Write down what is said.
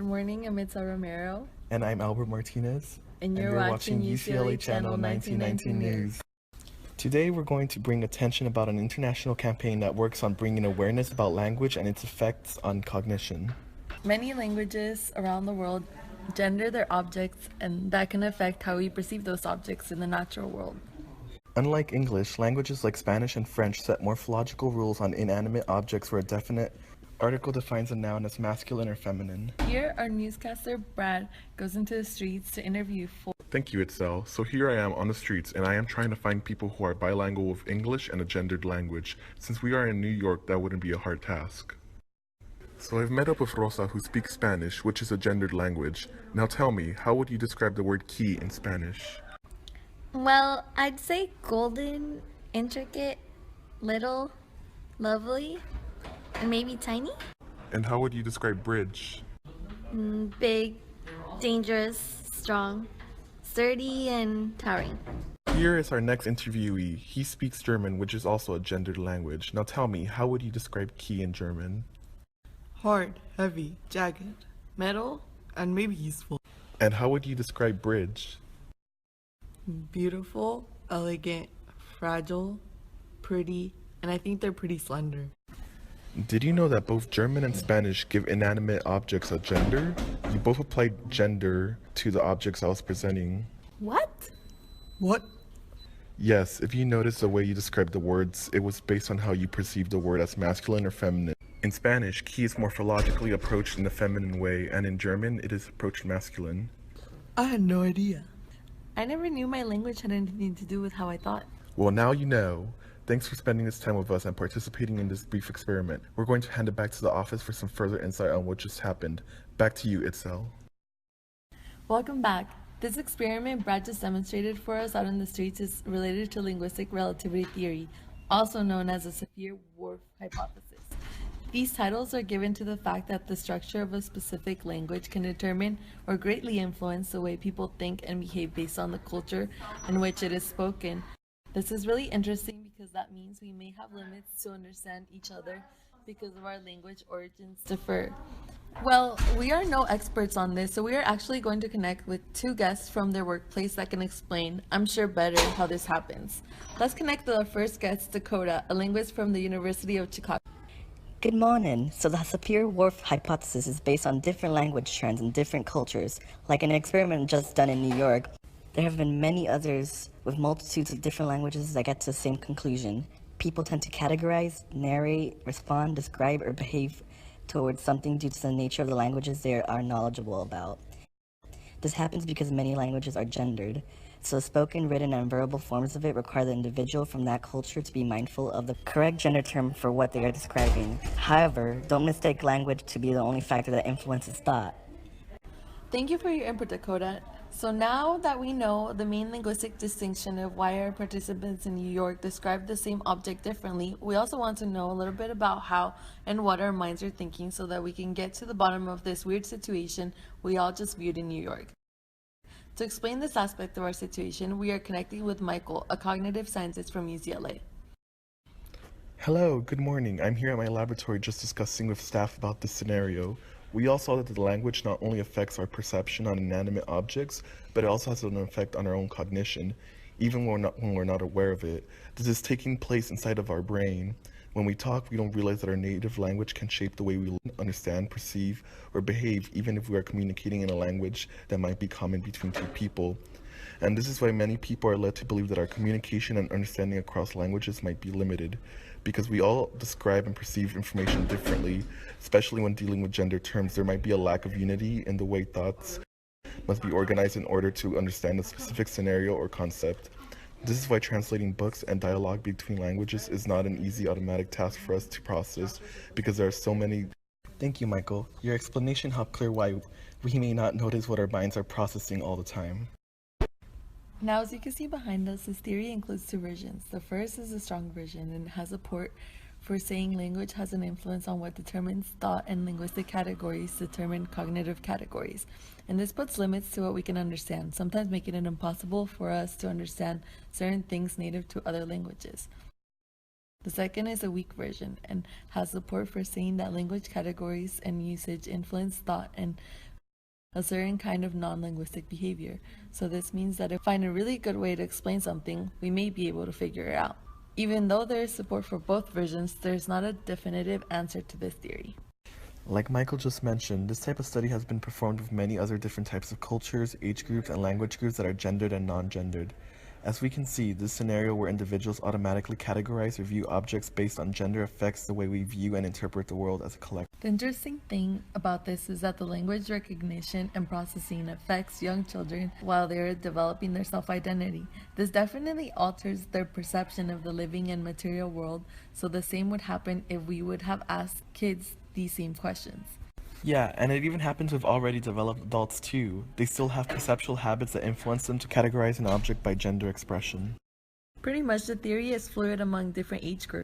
morning, I'm Itza Romero. And I'm Albert Martinez. And you're watching UCLA Channel 1919 News. Today we're going to bring attention about an international campaign that works on bringing awareness about language and its effects on cognition. Many languages around the world gender their objects, and that can affect how we perceive those objects in the natural world. Unlike English, languages like Spanish and French set morphological rules on inanimate objects where a definite article defines a noun as masculine or feminine. Here, our newscaster Brad goes into the streets to interview Thank you, Itzel. So here I am on the streets, and I am trying to find people who are bilingual with English and a gendered language. Since we are in New York, that wouldn't be a hard task. So I've met up with Rosa, who speaks Spanish, which is a gendered language. Now tell me, how would you describe the word key in Spanish? Well, I'd say golden, intricate, little, lovely, and maybe tiny. And how would you describe bridge? Big, dangerous, strong, sturdy, and towering. Here is our next interviewee. He speaks German, which is also a gendered language. Now tell me, how would you describe key in German? Hard, heavy, jagged, metal, and maybe useful. And how would you describe bridge? Beautiful, elegant, fragile, pretty, and I think they're pretty slender. Did you know that both German and Spanish give inanimate objects a gender? You both applied gender to the objects I was presenting. What? What? Yes, if you notice the way you described the words, it was based on how you perceived the word as masculine or feminine. In Spanish, key is morphologically approached in the feminine way, and in German, it is approached masculine. I had no idea. I never knew my language had anything to do with how I thought. Well, now you know. Thanks for spending this time with us and participating in this brief experiment. We're going to hand it back to the office for some further insight on what just happened. Back to you, Itzel. Welcome back. This experiment Brad just demonstrated for us out in the streets is related to linguistic relativity theory, also known as the Sapir-Whorf hypothesis. These titles are given to the fact that the structure of a specific language can determine or greatly influence the way people think and behave based on the culture in which it is spoken. This is really interesting because that means we may have limits to understand each other because of our language origins differ. Well, we are no experts on this, so we are actually going to connect with two guests from their workplace that can explain, I'm sure better, how this happens. Let's connect with our first guest, Dakota, a linguist from the University of Chicago. Good morning. So the Sapir-Whorf hypothesis is based on different language trends in different cultures. Like an experiment just done in New York, there have been many others with multitudes of different languages that get to the same conclusion. People tend to categorize, narrate, respond, describe, or behave towards something due to the nature of the languages they are knowledgeable about. This happens because many languages are gendered, so spoken, written, and verbal forms of it require the individual from that culture to be mindful of the correct gender term for what they are describing. However, don't mistake language to be the only factor that influences thought. Thank you for your input, Dakota. So now that we know the main linguistic distinction of why our participants in New York describe the same object differently, we also want to know a little bit about how and what our minds are thinking so that we can get to the bottom of this weird situation we all just viewed in New York. To explain this aspect of our situation, we are connecting with Michael, a cognitive scientist from UCLA. Hello, good morning. I'm here at my laboratory just discussing with staff about this scenario. We all saw that the language not only affects our perception on inanimate objects, but it also has an effect on our own cognition, even when we're not aware of it. This is taking place inside of our brain. When we talk, we don't realize that our native language can shape the way we understand, perceive, or behave, even if we are communicating in a language that might be common between two people. And this is why many people are led to believe that our communication and understanding across languages might be limited, because we all describe and perceive information differently, especially when dealing with gender terms. There might be a lack of unity in the way thoughts must be organized in order to understand a specific scenario or concept. This is why translating books and dialogue between languages is not an easy automatic task for us to process, because there are so many. Thank you, Michael. Your explanation helped clear why we may not notice what our minds are processing all the time. Now, as you can see behind us, this theory includes two versions. The first is a strong version and has support for saying language has an influence on what determines thought, and linguistic categories determine cognitive categories. And this puts limits to what we can understand, sometimes making it impossible for us to understand certain things native to other languages. The second is a weak version and has support for saying that language categories and usage influence thought, and a certain kind of non-linguistic behavior. So this means that if we find a really good way to explain something, we may be able to figure it out. Even though there is support for both versions, there's not a definitive answer to this theory. Like Michael just mentioned, this type of study has been performed with many other different types of cultures, age groups, and language groups that are gendered and non-gendered. As we can see, this scenario where individuals automatically categorize or view objects based on gender affects the way we view and interpret the world as a collective. The interesting thing about this is that the language recognition and processing affects young children while they're developing their self-identity. This definitely alters their perception of the living and material world, so the same would happen if we would have asked kids these same questions. Yeah, and it even happens with already developed adults too. They still have perceptual habits that influence them to categorize an object by gender expression. Pretty much the theory is fluid among different age groups.